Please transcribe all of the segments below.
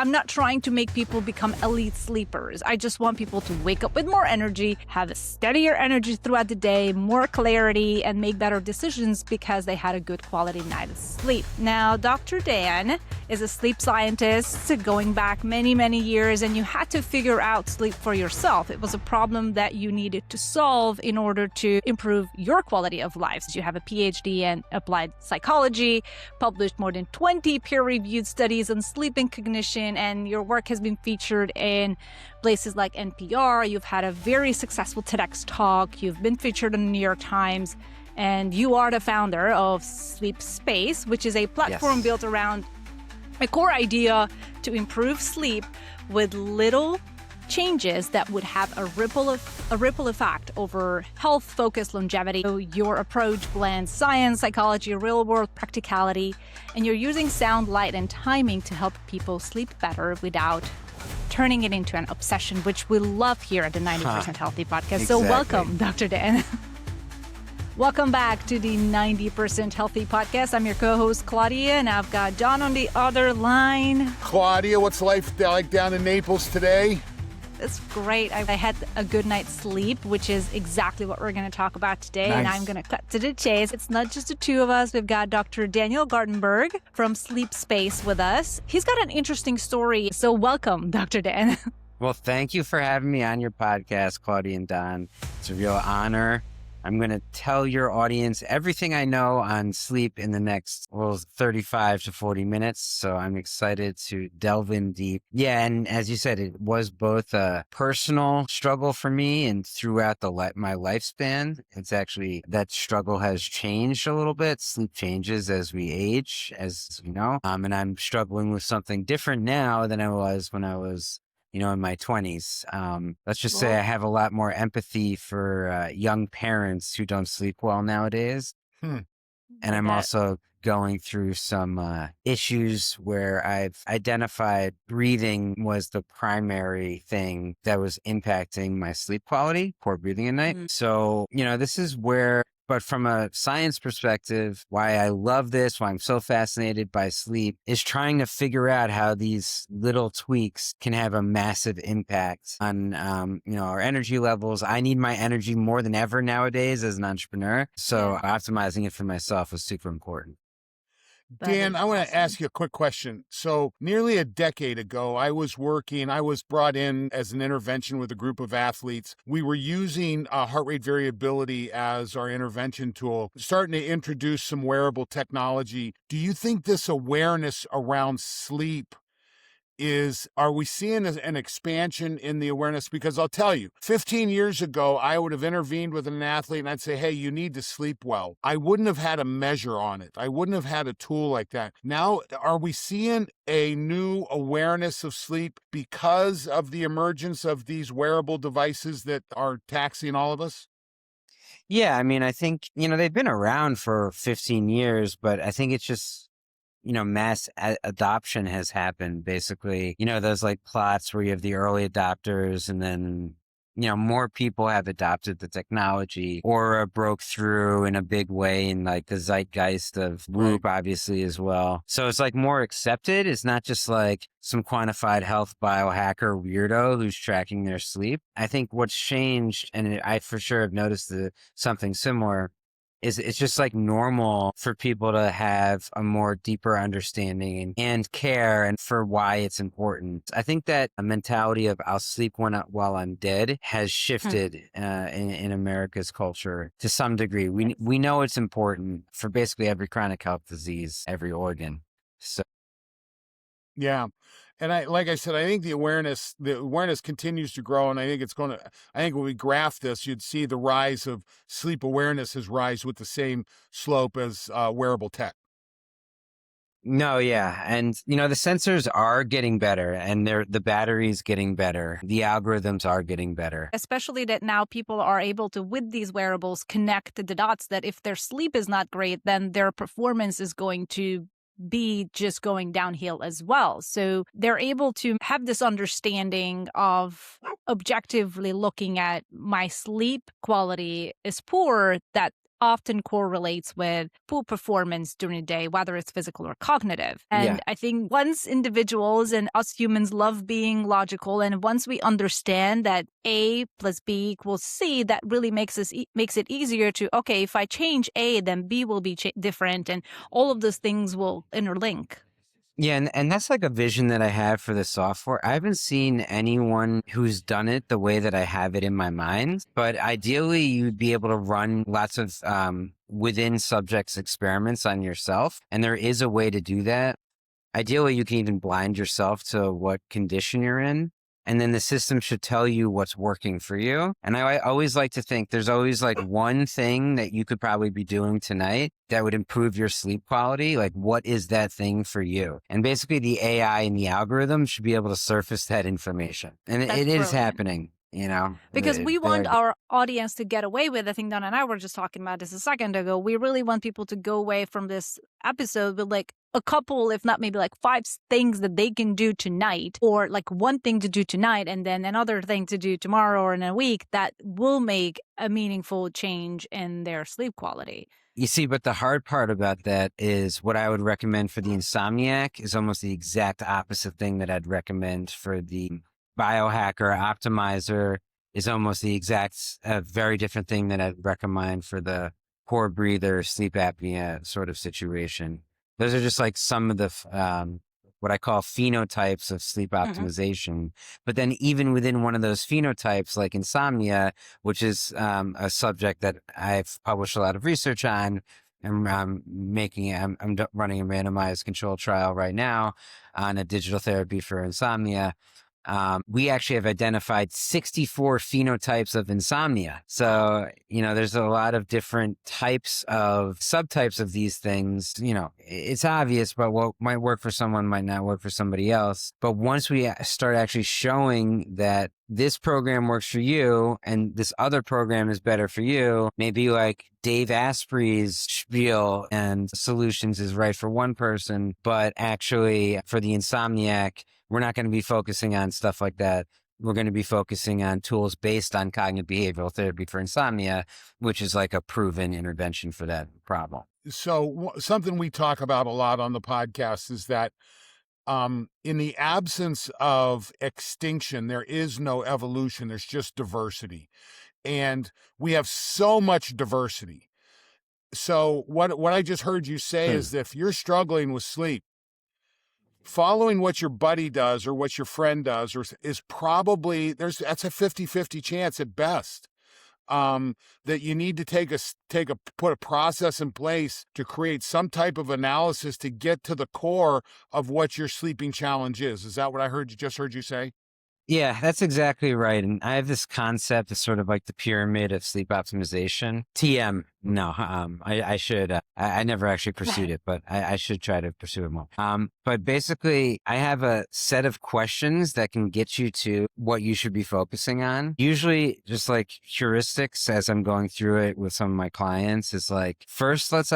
I'm not trying to make people become elite sleepers. I just want people to wake up with more energy, have a steadier energy throughout the day, more clarity, and make better decisions because they had a good quality night of sleep. Now, Dr. Dan is a sleep scientist going back many, many years, and you had to figure out sleep for yourself. It was a problem that you needed to solve in order to improve your quality of life. You have a PhD in applied psychology, published more than 20 peer-reviewed studies on sleep and cognition, and your work has been featured in places like NPR. You've had a very successful TEDx talk. You've been featured in the New York Times, and you are the founder of SleepSpace, which is a platform built around a core idea to improve sleep with little changes that would have a ripple effect over health-focused longevity. So your approach blends science, psychology, real-world practicality, and you're using sound, light, and timing to help people sleep better without turning it into an obsession, which we love here at the 90% Healthy podcast. Exactly. So welcome, Dr. Dan. Welcome back to the 90% Healthy podcast. I'm your co-host, Claudia, and I've got Don on the other line. Claudia, what's life like down in Naples today? It's great. I had a good night's sleep, which is exactly what we're going to talk about today. Nice. And I'm going to cut to the chase. It's not just the two of us. We've got Dr. Daniel Gartenberg from SleepSpace with us. He's got an interesting story. So welcome, Dr. Dan. Well, thank you for having me on your podcast, Claudia and Don. It's a real honor. I'm going to tell your audience everything I know on sleep in the next 35 to 40 minutes. So I'm excited to delve in deep. Yeah. And as you said, it was both a personal struggle for me and throughout my lifespan. It's actually that struggle has changed a little bit. Sleep changes as we age, as we know. And I'm struggling with something different now than I was when I was in my 20s. Let's just say I have a lot more empathy for young parents who don't sleep well nowadays. And I'm also going through some issues where I've identified breathing was the primary thing that was impacting my sleep quality, poor breathing at night. So, this is where, but from a science perspective, why I love this, why I'm so fascinated by sleep, is trying to figure out how these little tweaks can have a massive impact on, our energy levels. I need my energy more than ever nowadays as an entrepreneur. So optimizing it for myself was super important. Dan, I want to ask you a quick question. So nearly a decade ago, I was brought in as an intervention with a group of athletes. We were using heart rate variability as our intervention tool, starting to introduce some wearable technology. Do you think this awareness around sleep are we seeing an expansion in the awareness? Because I'll tell you, 15 years ago, I would have intervened with an athlete and I'd say, hey, you need to sleep well. I wouldn't have had a measure on it. I wouldn't have had a tool like that. Now, are we seeing a new awareness of sleep because of the emergence of these wearable devices that are taxing all of us? Yeah, I think, they've been around for 15 years, but I think it's just, mass adoption has happened, basically. Those like plots where you have the early adopters and then, more people have adopted the technology or broke through in a big way in like the zeitgeist of Whoop, obviously, as well. So it's like more accepted. It's not just like some quantified health biohacker weirdo who's tracking their sleep. I think what's changed, and I for sure have noticed something similar, is it's just like normal for people to have a more deeper understanding and care and for why it's important. I think that a mentality of I'll sleep while I'm dead has shifted in America's culture to some degree. We know it's important for basically every chronic health disease, every organ. So. Yeah. And like I said, I think the awareness continues to grow. And I think when we graph this, you'd see the rise of sleep awareness has rise with the same slope as wearable tech. No, yeah. And, the sensors are getting better and the battery's getting better. The algorithms are getting better. Especially that now people are able to, with these wearables, connect the dots that if their sleep is not great, then their performance is going to be just going downhill as well. So they're able to have this understanding of objectively looking at my sleep quality is poor, that often correlates with poor performance during the day, whether it's physical or cognitive. And Yeah. I think once individuals and us humans love being logical, and once we understand that A plus B equals C, that really makes it easier to, okay, if I change A, then B will be different, and all of those things will interlink. Yeah, and that's like a vision that I have for the software. I haven't seen anyone who's done it the way that I have it in my mind, but ideally you'd be able to run lots of within subjects experiments on yourself. And there is a way to do that. Ideally, you can even blind yourself to what condition you're in. And then the system should tell you what's working for you. And I always like to think there's always like one thing that you could probably be doing tonight that would improve your sleep quality. Like, what is that thing for you? And basically the AI and the algorithm should be able to surface that information. And That's it is brilliant. happening, you know, Because we want our audience to get away with, I think Don and I were just talking about this a second ago. We really want people to go away from this episode with like a couple, if not maybe like 5 things that they can do tonight, or like one thing to do tonight and then another thing to do tomorrow or in a week that will make a meaningful change in their sleep quality. You see, but the hard part about that is what I would recommend for the insomniac is almost the exact opposite thing that I'd recommend for the biohacker optimizer, is almost the exact very different thing that I'd recommend for the poor breather, sleep apnea sort of situation. Those are just like some of the what I call phenotypes of sleep optimization. But then even within one of those phenotypes, like insomnia, which is a subject that I've published a lot of research on, and I'm running a randomized controlled trial right now on a digital therapy for insomnia. We actually have identified 64 phenotypes of insomnia. So, you know, there's a lot of different types of subtypes of these things. You know, it's obvious, but what might work for someone might not work for somebody else. But once we start actually showing that this program works for you and this other program is better for you, maybe like Dave Asprey's spiel and solutions is right for one person, but actually for the insomniac, we're not going to be focusing on stuff like that. We're going to be focusing on tools based on cognitive behavioral therapy for insomnia, which is like a proven intervention for that problem. So something we talk about a lot on the podcast is that in the absence of extinction, there is no evolution. There's just diversity. And we have so much diversity. So what I just heard you say is that if you're struggling with sleep, following what your buddy does or what your friend does is probably that's a 50-50 chance at best. That you need to put a process in place to create some type of analysis to get to the core of what your sleeping challenge is. Is that what I just heard you say? Yeah, that's exactly right. And I have this concept of sort of like the pyramid of sleep optimization. TM, no, I should, I never actually pursued it, but I should try to pursue it more. But basically I have a set of questions that can get you to what you should be focusing on. Usually just like heuristics as I'm going through it with some of my clients is like, first, let's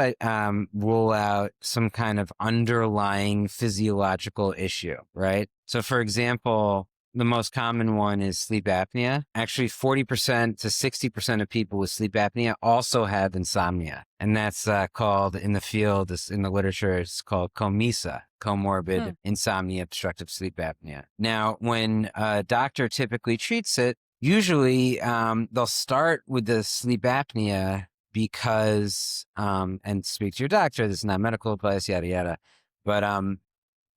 rule out some kind of underlying physiological issue, right? So for example, the most common one is sleep apnea. Actually, 40% to 60% of people with sleep apnea also have insomnia. And that's called in the field, in the literature, it's called COMISA, comorbid insomnia obstructive sleep apnea. Now, when a doctor typically treats it, usually they'll start with the sleep apnea because, and speak to your doctor, this is not medical advice, yada, yada. But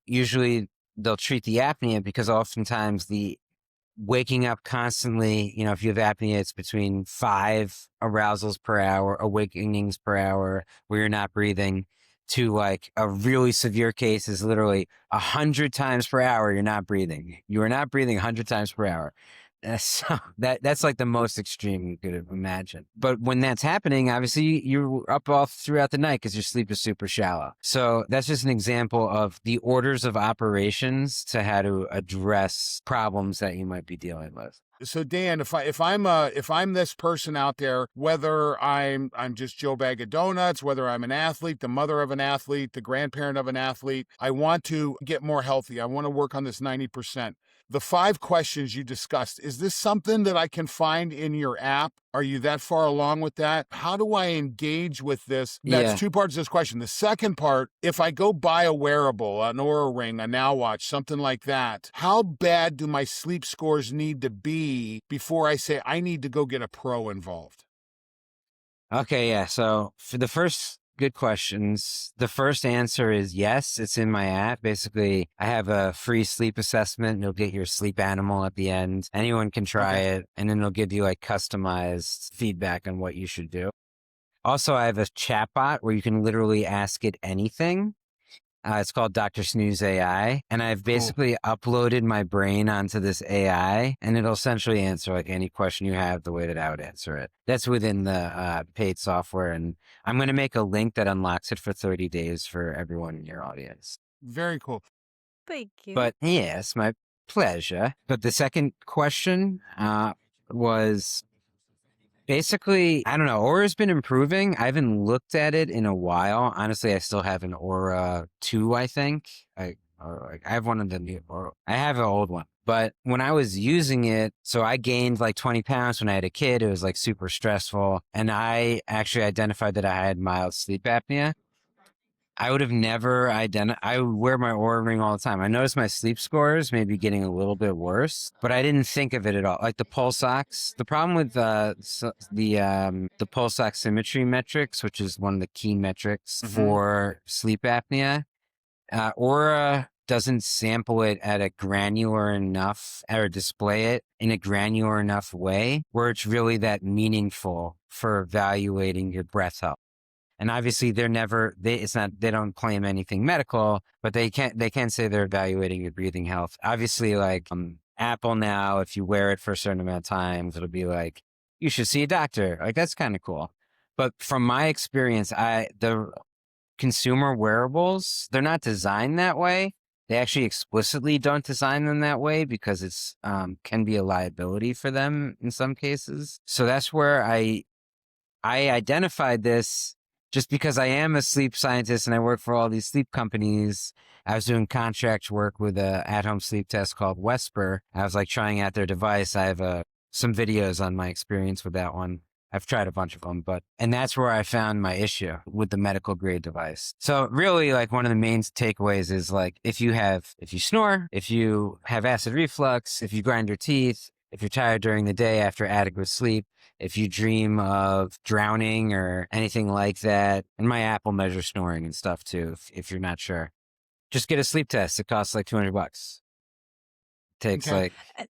usually they'll treat the apnea because oftentimes the waking up constantly, you know, if you have apnea, it's between 5 arousals per hour, awakenings per hour where you're not breathing, to like a really severe case is literally 100 times per hour you're not breathing. You are not breathing 100 times per hour. So that's like the most extreme you could imagine. But when that's happening, obviously you're up all throughout the night because your sleep is super shallow. So that's just an example of the orders of operations to how to address problems that you might be dealing with. So Dan, if I'm this person out there, whether I'm just Joe Bag of Donuts, whether I'm an athlete, the mother of an athlete, the grandparent of an athlete, I want to get more healthy. I want to work on this 90%. The 5 questions you discussed, is this something that I can find in your app? Are you that far along with that? How do I engage with this? That's Yeah. two parts of this question. The second part, if I go buy a wearable, an Oura Ring, a Now Watch, something like that, how bad do my sleep scores need to be before I say I need to go get a pro involved? Okay, yeah. So for the first good questions, the first answer is yes, it's in my app. Basically, I have a free sleep assessment. You'll get your sleep animal at the end. Anyone can try it, and then they'll give you like customized feedback on what you should do. Also, I have a chatbot where you can literally ask it anything. It's called Dr. Snooze AI, and I've basically uploaded my brain onto this AI, and it'll essentially answer like any question you have the way that I would answer it. That's within the paid software, and I'm going to make a link that unlocks it for 30 days for everyone in your audience. Very cool. Thank you. But yes, my pleasure. But the second question was basically, I don't know, Aura's been improving. I haven't looked at it in a while. Honestly, I still have an Aura 2, I think. I have one of the new, or I have an old one. But when I was using it, so I gained like 20 pounds when I had a kid. It was like super stressful. And I actually identified that I had mild sleep apnea. I would have never I would wear my Oura Ring all the time. I noticed my sleep scores maybe getting a little bit worse, but I didn't think of it at all. Like the pulse ox, the problem with the pulse oximetry metrics, which is one of the key metrics for sleep apnea, Aura doesn't sample it at a granular enough or display it in a granular enough way where it's really that meaningful for evaluating your breath health. And obviously they don't claim anything medical, but they can say they're evaluating your breathing health. Obviously, like Apple now, if you wear it for a certain amount of time, it'll be like, you should see a doctor. Like that's kind of cool. But from my experience, the consumer wearables, they're not designed that way. They actually explicitly don't design them that way because it's can be a liability for them in some cases. So that's where I identified this. Just because I am a sleep scientist and I work for all these sleep companies, I was doing contract work with a at-home sleep test called Whisper. I was like trying out their device. I have some videos on my experience with that one. I've tried a bunch of them, and that's where I found my issue with the medical grade device. So really like one of the main takeaways is like, if you snore, if you have acid reflux, if you grind your teeth, if you're tired during the day after adequate sleep, if you dream of drowning or anything like that, and my app will measure snoring and stuff too, if you're not sure, just get a sleep test. It costs like $200. Takes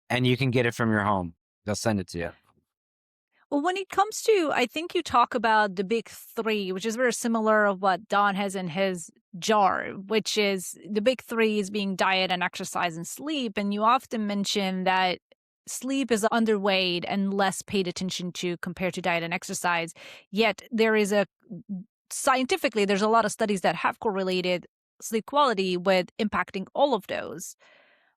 and you can get it from your home. They'll send it to you. Well, when it comes to, I think you talk about the big three, which is very similar of what Don has in his jar, which is the big three is being diet and exercise and sleep. And you often mention that sleep is underweight and less paid attention to compared to diet and exercise. Yet scientifically, there's a lot of studies that have correlated sleep quality with impacting all of those.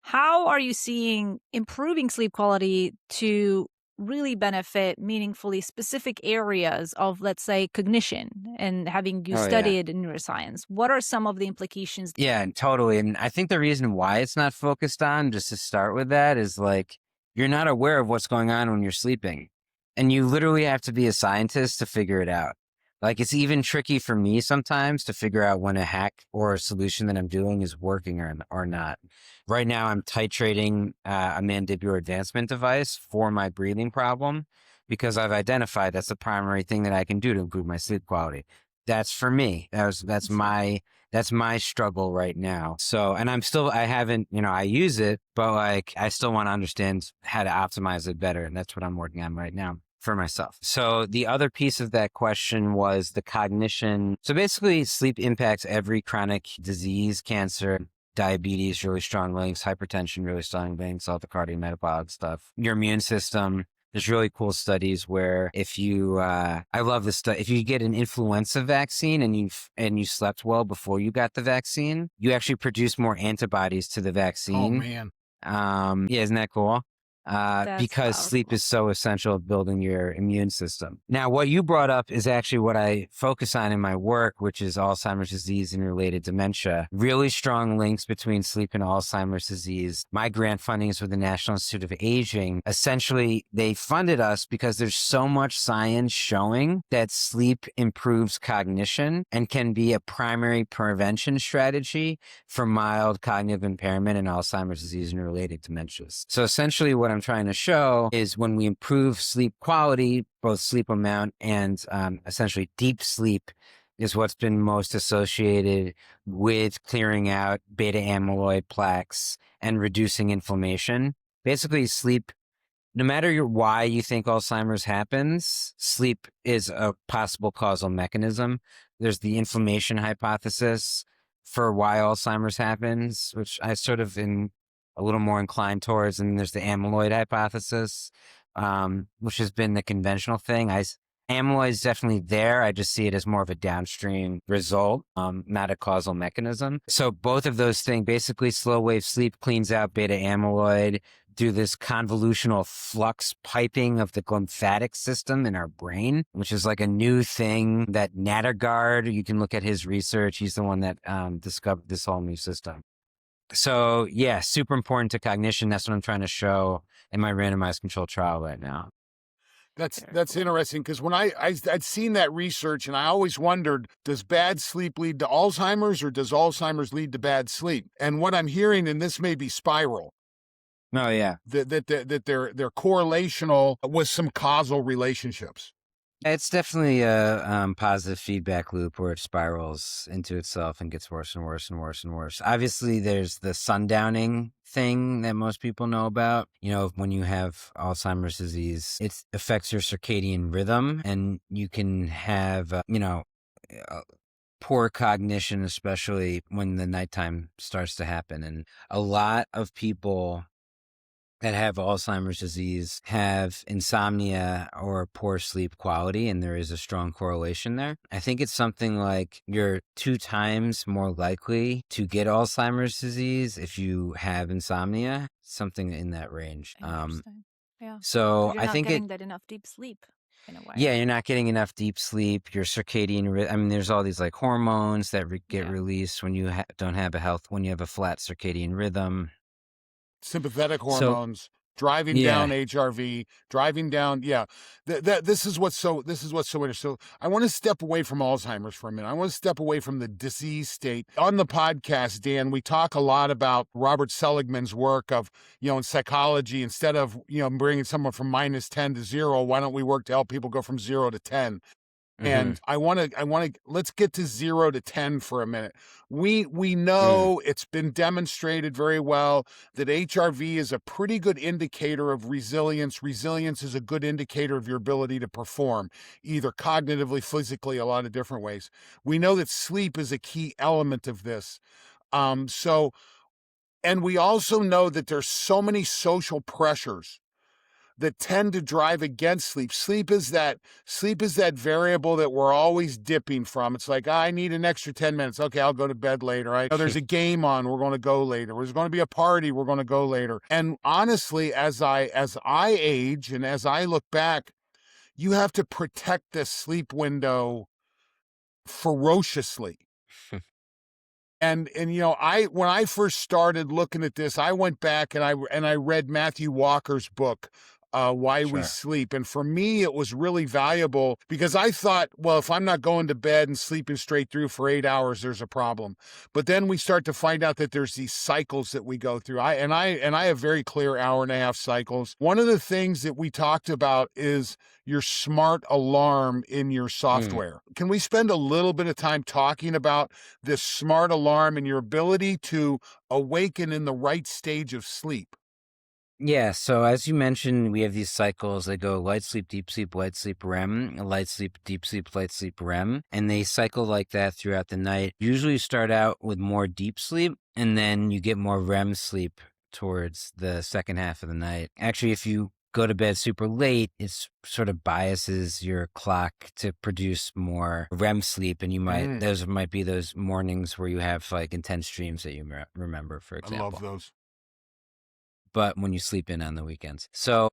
How are you seeing improving sleep quality to really benefit meaningfully specific areas of, let's say, cognition and having you studied in neuroscience? What are some of the implications? Yeah, totally. And I think the reason why it's not focused on, just to start with that, is like, you're not aware of what's going on when you're sleeping. And you literally have to be a scientist to figure it out. Like it's even tricky for me sometimes to figure out when a hack or a solution that I'm doing is working or not. Right now I'm titrating a mandibular advancement device for my breathing problem because I've identified that's the primary thing that I can do to improve my sleep quality. That's for me. That's my struggle right now. So, and I haven't, I use it, but like, I still want to understand how to optimize it better. And that's what I'm working on right now for myself. So the other piece of that question was the cognition. So basically sleep impacts every chronic disease, cancer, diabetes, really strong links, hypertension, really strong links, all the cardiometabolic stuff, your immune system. There's really cool studies where if you, I love this stuff. If you get an influenza vaccine and you slept well before you got the vaccine, you actually produce more antibodies to the vaccine. Oh man. Yeah, isn't that cool? That's because sleep powerful. is so essential to building your immune system. Now, what you brought up is actually what I focus on in my work, which is Alzheimer's disease and related dementia. Really strong links between sleep and Alzheimer's disease. My grant funding is with the National Institute of Aging. Essentially, they funded us because there's so much science showing that sleep improves cognition and can be a primary prevention strategy for mild cognitive impairment and Alzheimer's disease and related dementias. So essentially what I'm trying to show is when we improve sleep quality, both sleep amount and essentially deep sleep is what's been most associated with clearing out beta amyloid plaques and reducing inflammation. Basically, sleep, no matter why you think Alzheimer's happens, sleep is a possible causal mechanism. There's the inflammation hypothesis for why Alzheimer's happens, which I sort of am a little more inclined towards. And there's the amyloid hypothesis, which has been the conventional thing. Amyloid is definitely there. I just see it as more of a downstream result, not a causal mechanism. So both of those things, basically slow wave sleep cleans out beta amyloid, do this convolutional flux piping of the lymphatic system in our brain, which is like a new thing that Nattergaard, you can look at his research. He's the one that discovered this whole new system. So yeah, super important to cognition. That's what I'm trying to show in my randomized controlled trial right now. That's interesting because when I'd seen that research and I always wondered, does bad sleep lead to Alzheimer's or does Alzheimer's lead to bad sleep? And what I'm hearing, and this may be spiral, Oh yeah, that they're correlational with some causal relationships. it's definitely a positive feedback loop where it spirals into itself and gets worse and worse and worse and worse. Obviously, there's the sundowning thing that most people know about. You know, when you have Alzheimer's disease, it affects your circadian rhythm and you can have, poor cognition, especially when the nighttime starts to happen. And a lot of people that have Alzheimer's disease have insomnia or poor sleep quality, and there is a strong correlation there. I think it's something like you're 2 times more likely to get Alzheimer's disease if you have insomnia, something in that range. Interesting. Yeah. So You're I not think getting that enough deep sleep in a way. yeah, you're not getting enough deep sleep. Your circadian rhythm. I mean, there's all these like hormones that get released when you don't have when you have a flat circadian rhythm. Sympathetic So hormones, driving down yeah, HRV, driving down. Yeah, this is what's so interesting. So I want to step away from Alzheimer's for a minute. I want to step away from the disease state. On the podcast, Dan, we talk a lot about Robert Seligman's work of, in psychology. Instead of bringing someone from -10 to 0, why don't we work to help people go from 0 to 10? And I want to let's get to 0 to 10 for a minute. We know it's been demonstrated very well that HRV is a pretty good indicator of resilience. Resilience is a good indicator of your ability to perform, either cognitively, physically, a lot of different ways. We know that sleep is a key element of this. And we also know that there's so many social pressures that tend to drive against sleep. Sleep is that variable that we're always dipping from. It's like, I need an extra 10 minutes. Okay, I'll go to bed later. There's a game on, we're going to go later. There's going to be a party, we're going to go later. And honestly, as I age and as I look back, you have to protect this sleep window ferociously. And when I first started looking at this, I went back and I read Matthew Walker's book, Why We Sleep. And for me, it was really valuable because I thought, well, if I'm not going to bed and sleeping straight through for 8 hours, there's a problem. But then we start to find out that there's these cycles that we go through. I have very clear 1.5-hour cycles. One of the things that we talked about is your smart alarm in your software. Can we spend a little bit of time talking about this smart alarm and your ability to awaken in the right stage of sleep? Yeah, so as you mentioned, we have these cycles that go light sleep, deep sleep, light sleep, REM, light sleep, deep sleep, light sleep, REM, and they cycle like that throughout the night. Usually you start out with more deep sleep, and then you get more REM sleep towards the second half of the night. Actually, if you go to bed super late, it sort of biases your clock to produce more REM sleep, and you might those might be those mornings where you have like intense dreams that you remember, for example. I love those. but when you sleep in on the weekends. So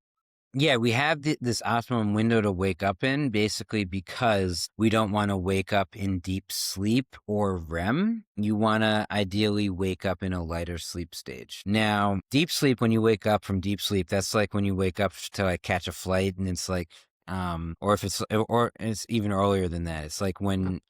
yeah, we have this optimum window to wake up in, basically because we don't want to wake up in deep sleep or REM. You want to ideally wake up in a lighter sleep stage. Now, deep sleep, when you wake up from deep sleep, that's like when you wake up to like catch a flight, and it's like, or it's even earlier than that. It's like when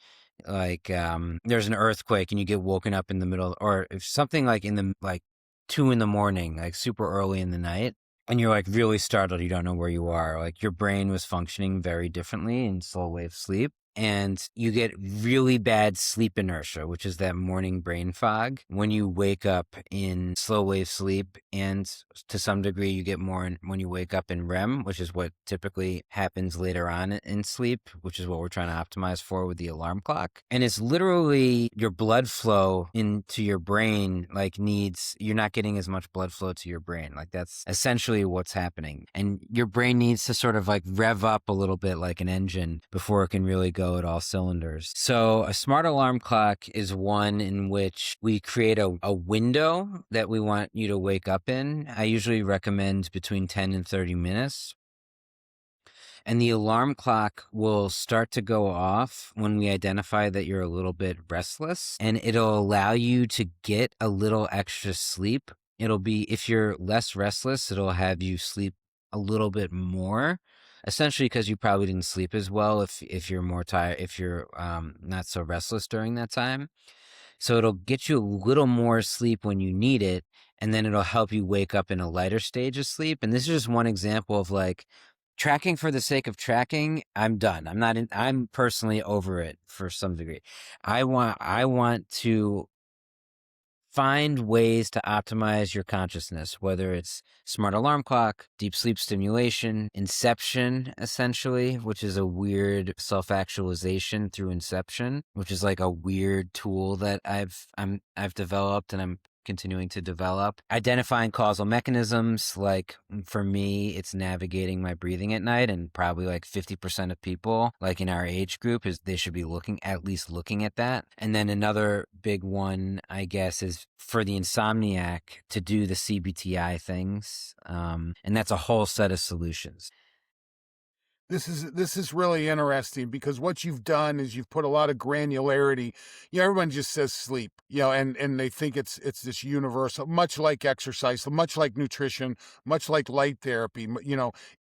there's an earthquake and you get woken up in the middle, or if something like in the like 2 a.m, like super early in the night, and you're like really startled, you don't know where you are. Like your brain was functioning very differently in slow wave sleep. And you get really bad sleep inertia, which is that morning brain fog when you wake up in slow wave sleep. And to some degree, you get more when you wake up in REM, which is what typically happens later on in sleep, which is what we're trying to optimize for with the alarm clock. And it's literally your blood flow into your brain, you're not getting as much blood flow to your brain. Like that's essentially what's happening. And your brain needs to sort of like rev up a little bit like an engine before it can really go at all cylinders. So a smart alarm clock is one in which we create a window that we want you to wake up in. I usually recommend between 10 and 30 minutes. And the alarm clock will start to go off when we identify that you're a little bit restless, and it'll allow you to get a little extra sleep. It'll be, if you're less restless, it'll have you sleep a little bit more, essentially because you probably didn't sleep as well if you're more tired, if you're not so restless during that time. So it'll get you a little more sleep when you need it, and then it'll help you wake up in a lighter stage of sleep. And this is just one example of like tracking for the sake of tracking. I'm done. I'm personally over it for some degree. I want to find ways to optimize your consciousness, whether it's smart alarm clock, deep sleep stimulation, inception, essentially, which is a weird self-actualization through inception, which is like a weird tool that I've developed and I'm continuing to develop. Identifying causal mechanisms, like for me, it's navigating my breathing at night, and probably like 50% of people, like in our age group, they should be at least looking at that. And then another big one, I guess, is for the insomniac to do the CBTI things. And that's a whole set of solutions. This is really interesting because what you've done is you've put a lot of granularity. Everyone just says sleep, and they think it's this universal, much like exercise, much like nutrition, much like light therapy.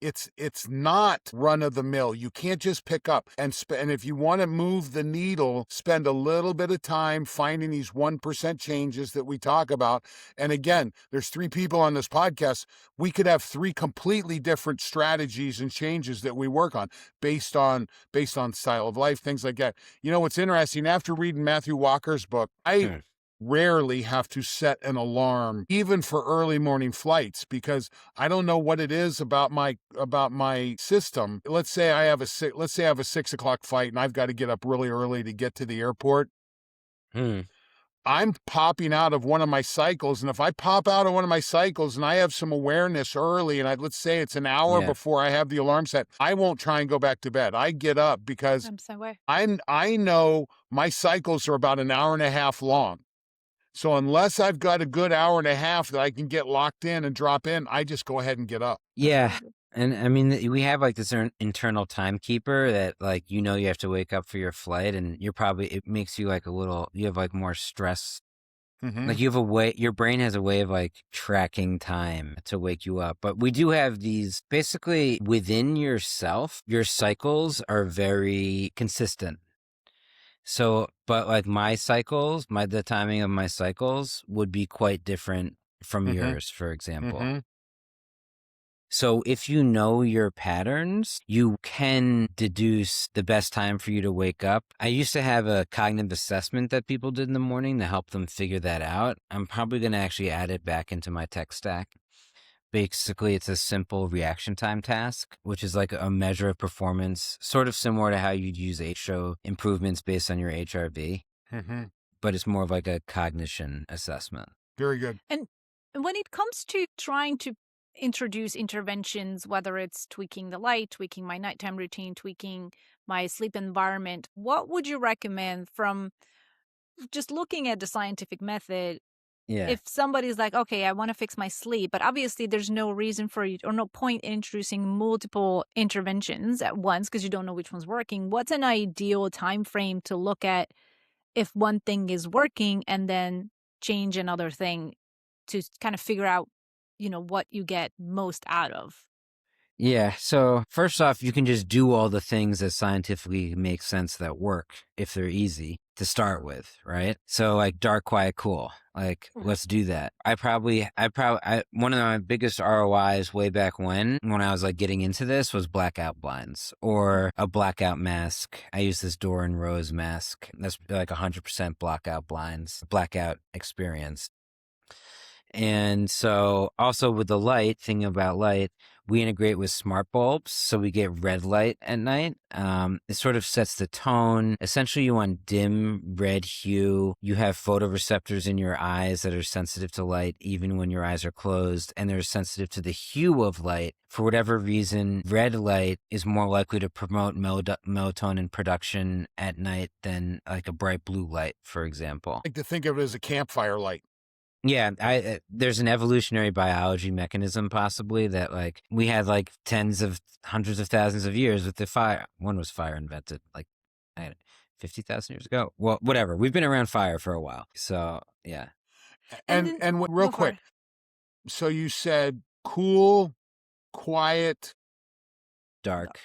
It's not run of the mill. You can't just pick up and if you want to move the needle, spend a little bit of time finding these 1% changes that we talk about. And again, there's 3 people on this podcast. We could have 3 completely different strategies and changes that we work on based on style of life, things like that. What's interesting, after reading Matthew Walker's book, I rarely have to set an alarm, even for early morning flights, because I don't know what it is about my system. Let's say I have a 6 o'clock flight and I've got to get up really early to get to the airport. I'm popping out of one of my cycles, and if I pop out of one of my cycles and I have some awareness early, and let's say it's an hour before I have the alarm set, I won't try and go back to bed. I get up because I know my cycles are about an hour and a half long. So unless I've got a good hour and a half that I can get locked in and drop in, I just go ahead and get up. Yeah. And I mean, we have like this internal timekeeper that you have to wake up for your flight, and it makes you you have like more stress. Like you have your brain has a way of like tracking time to wake you up. But we do have these basically within yourself, your cycles are very consistent. So, but like the timing of my cycles would be quite different from yours, for example. So if you know your patterns, you can deduce the best time for you to wake up. I used to have a cognitive assessment that people did in the morning to help them figure that out. I'm probably going to actually add it back into my tech stack. Basically, it's a simple reaction time task, which is like a measure of performance, sort of similar to how you'd use show improvements based on your HRV. But it's more of like a cognition assessment. Very good. And when it comes to trying to introduce interventions, whether it's tweaking the light, tweaking my nighttime routine, tweaking my sleep environment, what would you recommend from just looking at the scientific method? Yeah. If somebody's like, okay, I want to fix my sleep, but obviously there's no reason for you or no point in introducing multiple interventions at once because you don't know which one's working. What's an ideal time frame to look at if one thing is working and then change another thing to kind of figure out, what you get most out of? Yeah. So first off, you can just do all the things that scientifically make sense that work if they're easy to start with, right? So like dark, quiet, cool. Like, let's do that. One of my biggest ROIs way back when I was like getting into this was blackout blinds or a blackout mask. I use this door and rose mask. That's like 100% blackout blinds, blackout experience. And so also with the light, thinking about light, we integrate with smart bulbs. So we get red light at night. It sort of sets the tone. Essentially, you want dim red hue. You have photoreceptors in your eyes that are sensitive to light, even when your eyes are closed, and they're sensitive to the hue of light. For whatever reason, red light is more likely to promote melatonin production at night than like a bright blue light, for example. I like to think of it as a campfire light. Yeah, there's an evolutionary biology mechanism possibly that like we had like tens of hundreds of thousands of years with the fire. When was fire invented? Like 50,000 years ago. Well, whatever. We've been around fire for a while. So yeah. And real quick, so you said cool, quiet, Dark.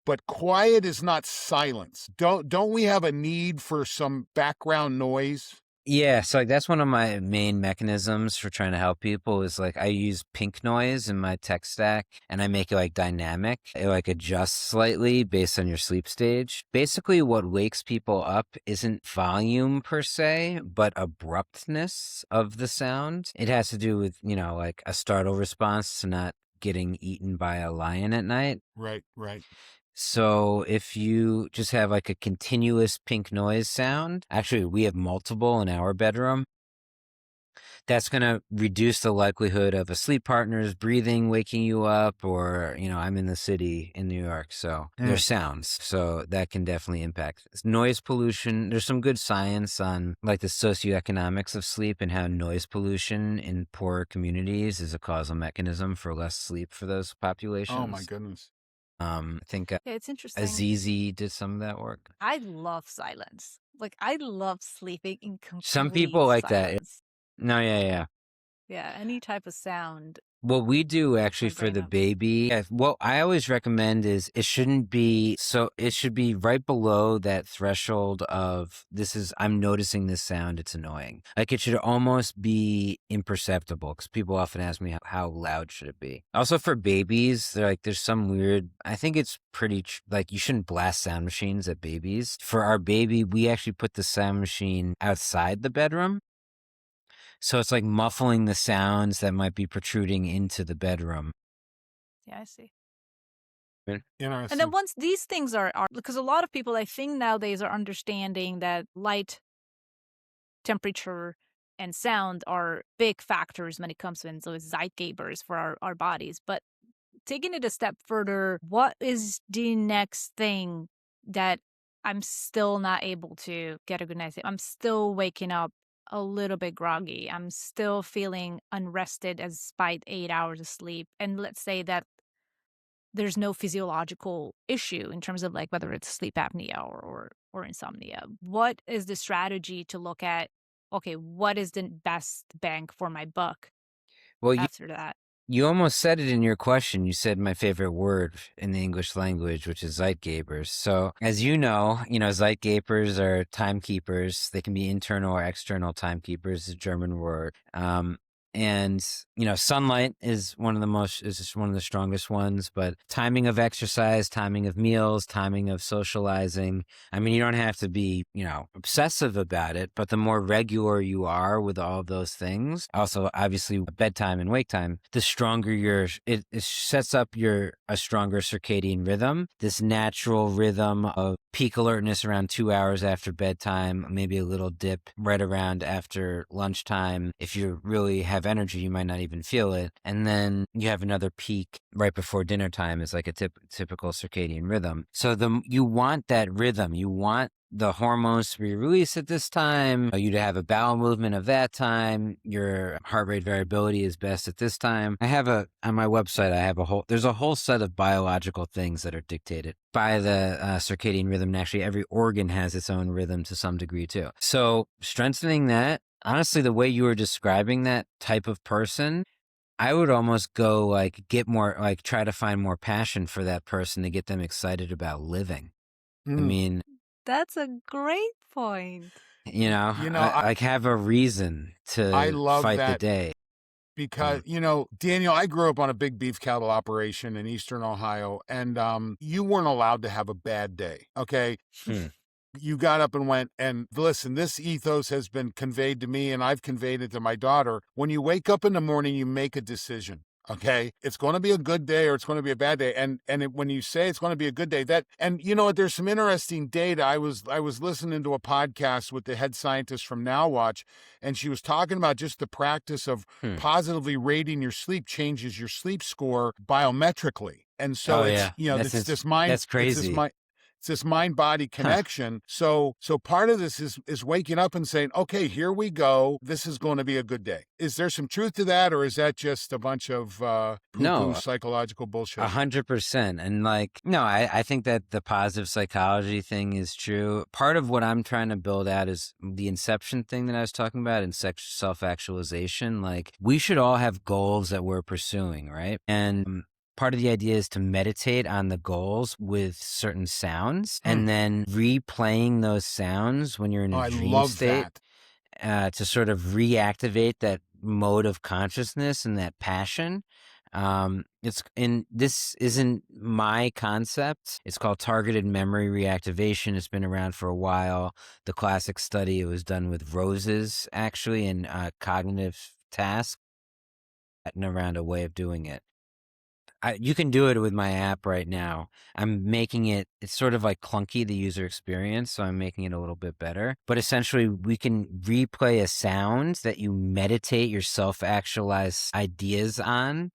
but quiet is not silence. Don't we have a need for some background noise? Yeah, so like that's one of my main mechanisms for trying to help people is like I use pink noise in my tech stack and I make it like dynamic. It like adjusts slightly based on your sleep stage. Basically what wakes people up isn't volume per se, but abruptness of the sound. It has to do with, like a startle response to not getting eaten by a lion at night. Right. So if you just have like a continuous pink noise sound, actually we have multiple in our bedroom, that's going to reduce the likelihood of a sleep partner's breathing waking you up or, I'm in the city in New York, so there's sounds. So that can definitely impact noise pollution. There's some good science on like the socioeconomics of sleep and how noise pollution in poorer communities is a causal mechanism for less sleep for those populations. Oh my goodness. I think It's interesting. Azizi did some of that work. I love silence. Like I love sleeping in complete Some people like silence. that. No, yeah. Yeah, any type of sound. What we do actually for the baby, what I always recommend is it shouldn't be it should be right below that threshold of I'm noticing this sound, it's annoying. Like it should almost be imperceptible because people often ask me how loud should it be. Also for babies, there's some weird, I think it's pretty, like you shouldn't blast sound machines at babies. For our baby, we actually put the sound machine outside the bedroom. So it's like muffling the sounds that might be protruding into the bedroom. Yeah, I see. Interesting. And then once these things are because a lot of people I think nowadays are understanding that light, temperature, and sound are big factors when it comes to so it's zeitgebers for our bodies. But taking it a step further, what is the next thing that I'm still not able to get a good night's sleep? I'm still waking up a little bit groggy. I'm still feeling unrested despite 8 hours of sleep. And let's say that there's no physiological issue in terms of like whether it's sleep apnea or insomnia. What is the strategy to look at, okay, what is the best bang for my buck after that? You almost said it in your question. You said my favorite word in the English language, which is zeitgebers. So as you know, zeitgebers are timekeepers. They can be internal or external timekeepers, a German word. And, sunlight is one of the strongest ones, but timing of exercise, timing of meals, timing of socializing. I mean, you don't have to be, obsessive about it, but the more regular you are with all of those things, also obviously bedtime and wake time, the stronger it sets up a stronger circadian rhythm, this natural rhythm of peak alertness around 2 hours after bedtime, maybe a little dip right around after lunchtime. If you really have energy, you might not even feel it. And then you have another peak right before dinner time is like a typical circadian rhythm. So you want that rhythm. You want the hormones to be released at this time, you to have a bowel movement of that time, your heart rate variability is best at this time. On my website, there's a whole set of biological things that are dictated by the circadian rhythm. And actually every organ has its own rhythm to some degree too. So strengthening that, honestly, the way you were describing that type of person, I would almost go try to find more passion for that person to get them excited about living. I mean, that's a great point. Have a reason I to love fight the that day. because, Daniel, I grew up on a big beef cattle operation in Eastern Ohio, and you weren't allowed to have a bad day, okay? You got up and went, and listen, this ethos has been conveyed to me, and I've conveyed it to my daughter. When you wake up in the morning, you make a decision. Okay, it's going to be a good day or it's going to be a bad day, and when you say it's going to be a good day, there's some interesting data. I was listening to a podcast with the head scientist from NowWatch, and she was talking about just the practice of positively rating your sleep changes your sleep score biometrically, and so that's crazy. It's this mind-body connection. So part of this is waking up and saying, okay, here we go. This is going to be a good day. Is there some truth to that, or is that just a bunch of poo-poo psychological bullshit? 100%. And I think that the positive psychology thing is true. Part of what I'm trying to build out is the inception thing that I was talking about and self-actualization. Like, we should all have goals that we're pursuing, right? And part of the idea is to meditate on the goals with certain sounds and then replaying those sounds when you're in a dream state to sort of reactivate that mode of consciousness and that passion. This isn't my concept. It's called targeted memory reactivation. It's been around for a while. The classic study, it was done with roses, actually, in cognitive tasks, and around a way of doing it. You can do it with my app right now. I'm making it's sort of like clunky, the user experience, so I'm making it a little bit better. But essentially, we can replay a sound that you meditate your self-actualized ideas on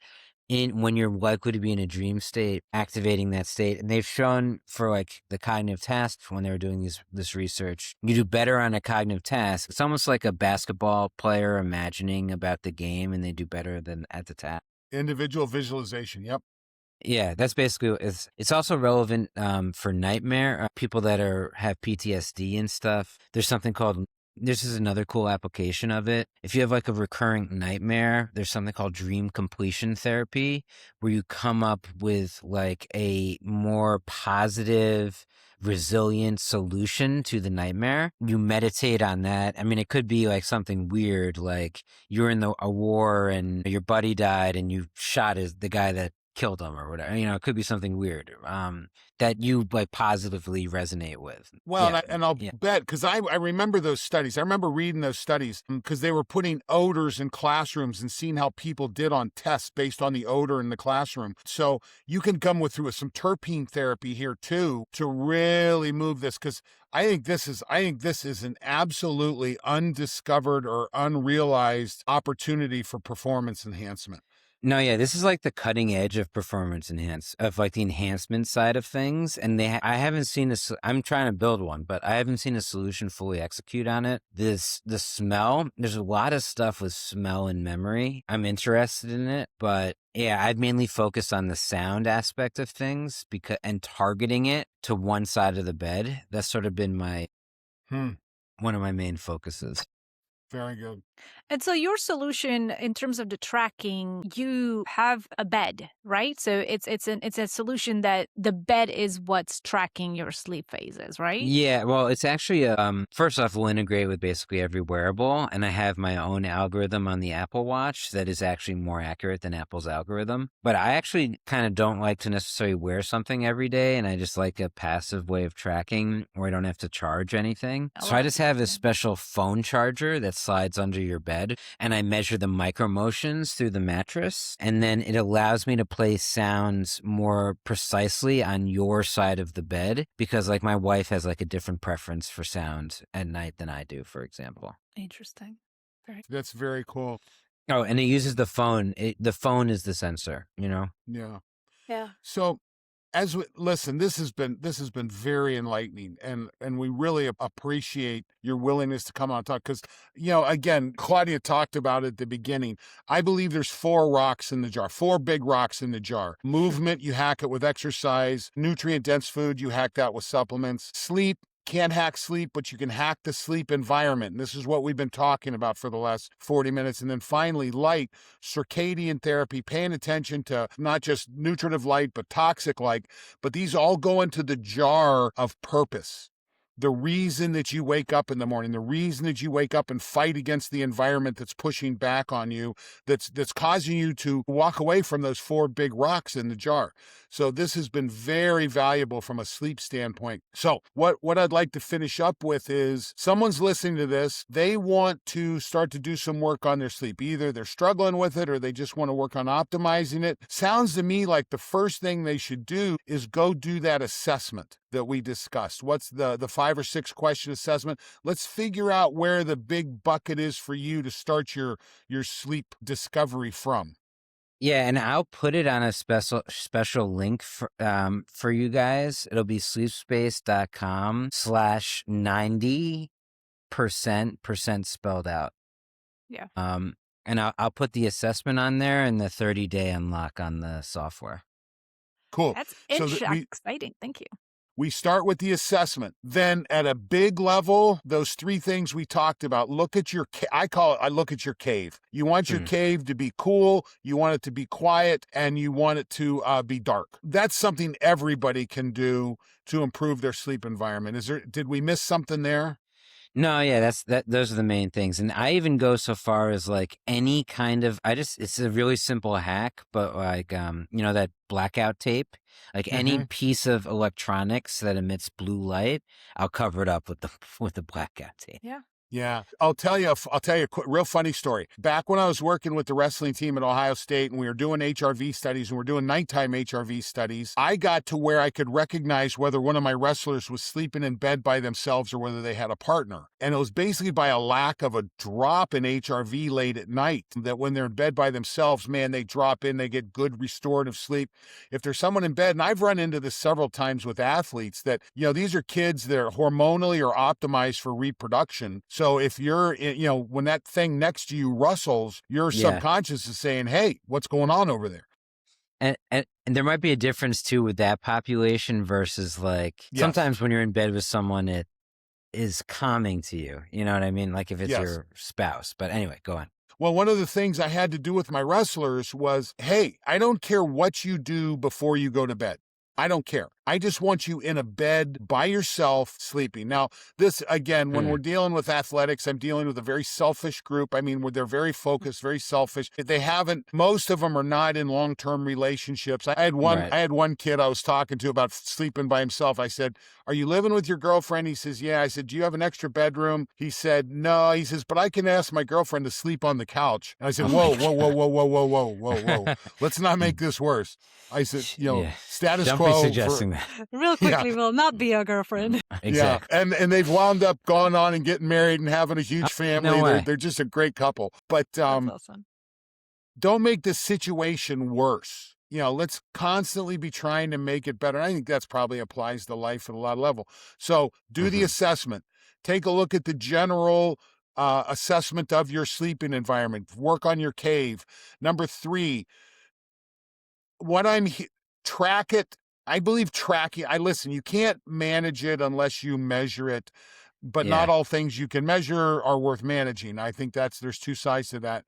when you're likely to be in a dream state, activating that state. And they've shown for the cognitive task, when they were doing this research, you do better on a cognitive task. It's almost like a basketball player imagining about the game, and they do better than at the task. Individual visualization. Yep. Yeah, that's basically it's also relevant for nightmare people that have PTSD and stuff. This is another cool application of it. If you have a recurring nightmare, there's something called dream completion therapy, where you come up with a more positive, resilient solution to the nightmare. You meditate on that. I mean, it could be something weird, like you're in a war and your buddy died and you shot the guy that killed him or whatever. It could be something weird that you positively resonate with. Well, and I'll bet, because I remember those studies. I remember reading those studies because they were putting odors in classrooms and seeing how people did on tests based on the odor in the classroom. So you can come through some terpene therapy here too to really move this, because I think this is an absolutely undiscovered or unrealized opportunity for performance enhancement. No, yeah, this is the cutting edge of performance the enhancement side of things. And I haven't seen I'm trying to build one, but I haven't seen a solution fully execute on it. The smell, there's a lot of stuff with smell and memory. I'm interested in it, but yeah, I've mainly focused on the sound aspect of things and targeting it to one side of the bed. That's sort of been one of my main focuses. Very good. And so your solution in terms of the tracking, you have a bed, right? So it's a solution that the bed is what's tracking your sleep phases, right? Yeah, well, it's actually first off, we'll integrate with basically every wearable, and I have my own algorithm on the Apple Watch that is actually more accurate than Apple's algorithm. But I actually kind of don't like to necessarily wear something every day, and I just like a passive way of tracking where I don't have to charge anything. So I just have a special phone charger that slides under your bed, and I measure the micro motions through the mattress, and then it allows me to play sounds more precisely on your side of the bed, because my wife has a different preference for sound at night than I do, for example. Interesting. That's very cool. Oh, and it uses the phone. The phone is the sensor, Yeah. Yeah. So Listen, this has been very enlightening, and we really appreciate your willingness to come on and talk, because again, Claudia talked about it at the beginning. I believe there's 4 big rocks in the jar. Movement, you hack it with exercise. Nutrient dense food, you hack that with supplements. Sleep, can't hack sleep, but you can hack the sleep environment. And this is what we've been talking about for the last 40 minutes. And then finally, light, circadian therapy, paying attention to not just nutritive light, but toxic light. But these all go into the jar of purpose. The reason that you wake up in the morning, the reason that you wake up and fight against the environment that's pushing back on you, that's causing you to walk away from those 4 big rocks in the jar. So this has been very valuable from a sleep standpoint. So what I'd like to finish up with is, someone's listening to this, they want to start to do some work on their sleep. Either they're struggling with it or they just want to work on optimizing it. Sounds to me like the first thing they should do is go do that assessment that we discussed. What's the 5 or 6 question assessment? Let's figure out where the big bucket is for you to start your sleep discovery from. Yeah, and I'll put it on a special link for you guys. It'll be sleepspace.com/90% spelled out. Yeah. And I'll put the assessment on there and the 30-day unlock on the software. Cool. That's exciting. Thank you. We start with the assessment. Then at a big level, those 3 things we talked about, look at your, I look at your cave. You want your cave to be cool, you want it to be quiet, and you want it to be dark. That's something everybody can do to improve their sleep environment. Did we miss something there? No, yeah, those are the main things. And I even go so far as like any kind of, it's a really simple hack, but like, that blackout tape, like any piece of electronics that emits blue light, I'll cover it up with the blackout tape. Yeah. Yeah. I'll tell you a quick, real funny story. Back when I was working with the wrestling team at Ohio State and we were doing HRV studies and we're doing nighttime HRV studies, I got to where I could recognize whether one of my wrestlers was sleeping in bed by themselves or whether they had a partner. And it was basically by a lack of a drop in HRV late at night, that when they're in bed by themselves, man, they drop in, they get good restorative sleep. If there's someone in bed, and I've run into this several times with athletes, that, these are kids that are hormonally or optimized for reproduction. So if you're, when that thing next to you rustles, your subconscious is saying, hey, what's going on over there? And there might be a difference too with that population versus like, sometimes when you're in bed with someone, it is calming to you. You know what I mean? Like if it's your spouse. But anyway, go on. Well, one of the things I had to do with my wrestlers was, hey, I don't care what you do before you go to bed. I don't care. I just want you in a bed by yourself sleeping. Now, this, again, when we're dealing with athletics, I'm dealing with a very selfish group. I mean, they're very focused, very selfish. Most of them are not in long-term relationships. I had one kid I was talking to about sleeping by himself. I said, are you living with your girlfriend? He says, yeah. I said, do you have an extra bedroom? He said, no. He says, but I can ask my girlfriend to sleep on the couch. And I said, whoa. Let's not make this worse. I said, status Don't quo. Don't be suggesting that. Real quickly, will not be a girlfriend. Exactly. Yeah, and they've wound up going on and getting married and having a huge family. No they're just a great couple. But awesome. Don't make the situation worse. Let's constantly be trying to make it better. And I think that's probably applies to life at a lot of level. So do the assessment. Take a look at the general assessment of your sleeping environment. Work on your cave. Number 3, track it. I believe tracking, listen, you can't manage it unless you measure it, but not all things you can measure are worth managing. I think there's 2 sides to that.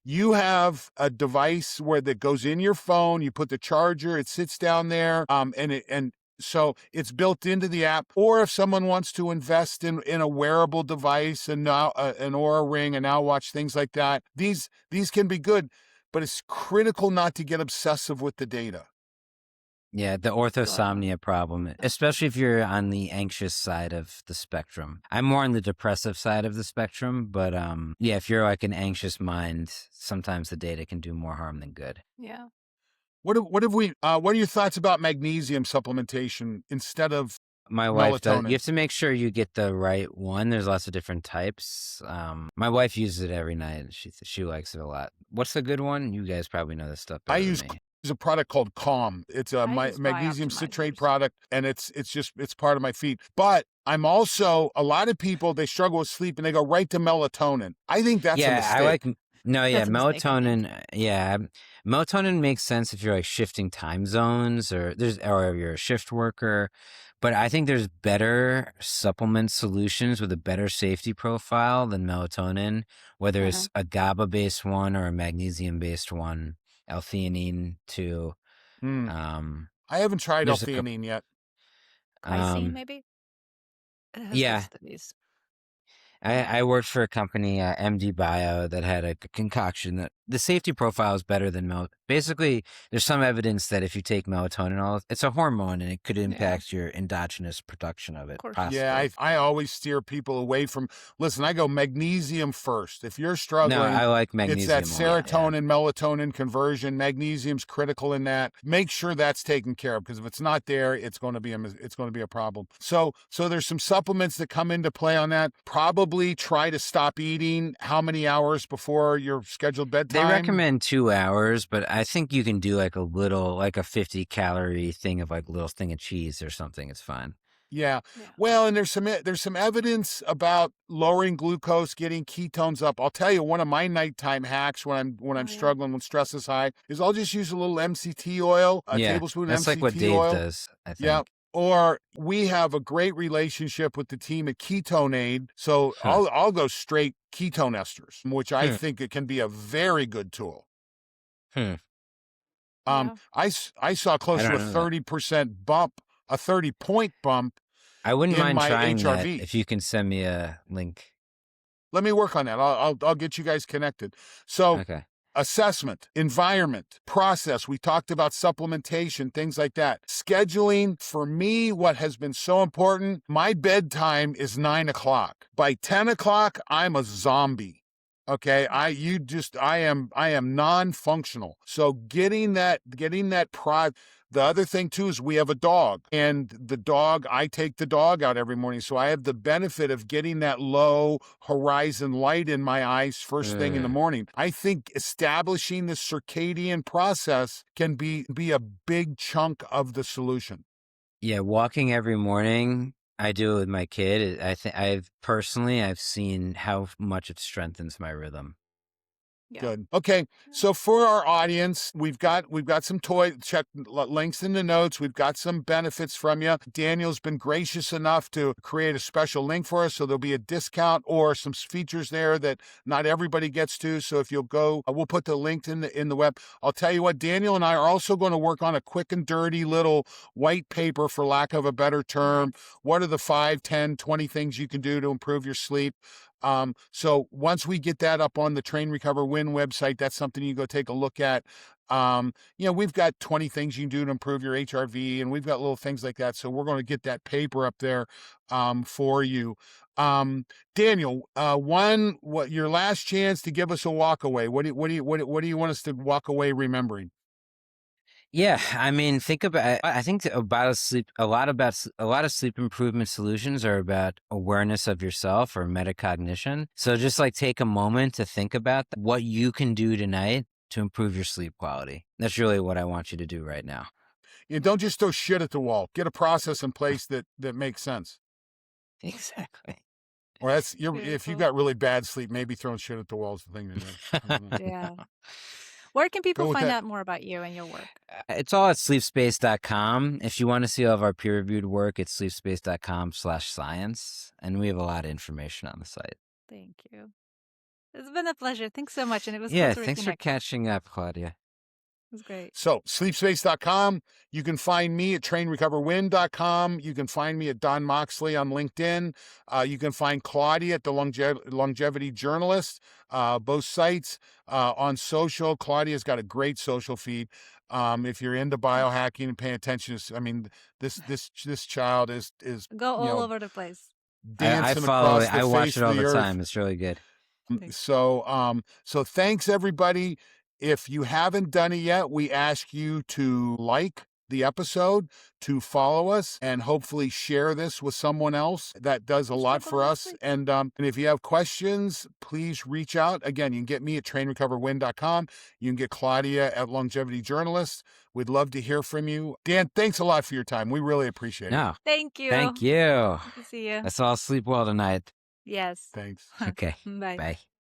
You have a device that goes in your phone, you put the charger, it sits down there, and so it's built into the app. Or if someone wants to invest in a wearable device, and now an Oura Ring, and Now Watch, things like that, these can be good, but it's critical not to get obsessive with the data. Yeah, the orthosomnia problem, especially if you're on the anxious side of the spectrum. I'm more on the depressive side of the spectrum, but if you're like an anxious mind, sometimes the data can do more harm than good. Yeah. What are your thoughts about magnesium supplementation instead of my wife does? melatonin? You have to make sure you get the right one. There's lots of different types. My wife uses it every night. She likes it a lot. What's the good one? You guys probably know this stuff better than me. a product called Calm. It's a I use magnesium bioptimizers. citrate product, and it's part of my feed. But I'm also, a lot of people, they struggle with sleep and they go right to melatonin. I think that's a mistake. I like. No, yeah, That's a mistake, I think. melatonin. Yeah, melatonin makes sense if you're like shifting time zones or you're a shift worker. But I think there's better supplement solutions with a better safety profile than melatonin, whether it's a GABA-based one or a magnesium-based one, L-theanine too. I haven't tried L-theanine yet. Glycine, maybe? It has Yeah. those studies. I worked for a company, MD Bio, that had a concoction that the safety profile is better than Basically, there's some evidence that if you take melatonin, it's a hormone and it could impact your endogenous production of it. Possibly. Yeah, I always steer people away from. Listen, I go magnesium first. If you're struggling, no, I like magnesium. It's that serotonin melatonin conversion. Magnesium's critical in that. Make sure that's taken care of, because if it's not there, it's going to be a problem. So there's some supplements that come into play on that. Probably try to stop eating how many hours before your scheduled bedtime? They recommend 2 hours, but I think you can do like a 50 calorie thing of like a little thing of cheese or something. It's fine. Yeah. Well, and there's some evidence about lowering glucose, getting ketones up. I'll tell you, one of my nighttime hacks when I'm struggling, when stress is high, is I'll just use a little MCT oil, a tablespoon of MCT oil. That's like what Dave does, I think. Yeah. Or we have a great relationship with the team at Ketone Aid. So I'll go straight ketone esters, which I think it can be a very good tool. I saw close to a 30% bump, a 30-point bump. I wouldn't mind trying HRV. that if you can send me a link. Let me work on that. I'll get you guys connected. So assessment, environment, process. We talked about supplementation, things like that. Scheduling, for me, what has been so important, my bedtime is 9 o'clock. By 10 o'clock, I'm a zombie. Okay, I am non-functional. So getting that the other thing too is we have a dog, and I take the dog out every morning. So I have the benefit of getting that low horizon light in my eyes first thing in the morning. I think establishing the circadian process can be a big chunk of the solution. Yeah, walking every morning. I do it with my kid. I've seen how much it strengthens my rhythm. Yeah. Good. Okay. So for our audience, we've got some toys. Check links in the notes. We've got some benefits from you. Daniel's been gracious enough to create a special link for us. So there'll be a discount or some features there that not everybody gets to. So if you'll go, we'll put the link in the web. I'll tell you what, Daniel and I are also going to work on a quick and dirty little white paper, for lack of a better term. What are the 5, 10, 20 things you can do to improve your sleep? So once we get that up on the Train, Recover, Win website, that's something you go take a look at. We've got 20 things you can do to improve your HRV, and we've got little things like that. So we're going to get that paper up there, for you. Daniel, your last chance to give us a walk away. What do you want us to walk away remembering? Yeah, I mean, I think about sleep. A lot of sleep improvement solutions are about awareness of yourself or metacognition. So just like take a moment to think about what you can do tonight to improve your sleep quality. That's really what I want you to do right now. Don't just throw shit at the wall. Get a process in place that makes sense. Exactly. Or if you've got really bad sleep, maybe throwing shit at the wall is the thing to do. Yeah. Where can people find out more about you and your work? It's all at SleepSpace.com. If you want to see all of our peer-reviewed work, it's SleepSpace.com/science. And we have a lot of information on the site. Thank you. It's been a pleasure. Thanks so much. And it was cool to thanks for catching up, Claudia. It was great. So SleepSpace.com. You can find me at TrainRecoverWin.com. You can find me at Don Moxley on LinkedIn. You can find Claudia at the Longevity Journalist. Both sites on social. Claudia's got a great social feed. If you're into biohacking and paying attention, this child is go all over the place. Dancing I follow across it. the I watch face it all of the the earth. time. It's really good. So thanks everybody. If you haven't done it yet, we ask you to like the episode, to follow us and hopefully share this with someone else. That does a lot for us. And if you have questions, please reach out. Again, you can get me at trainrecoverwin.com. You can get Claudia at Longevity Journalist. We'd love to hear from you. Dan, thanks a lot for your time. We really appreciate it. No, Thank you. thank you. Good to see you. Let's all sleep well tonight. Yes. Thanks. Okay. Bye. Bye.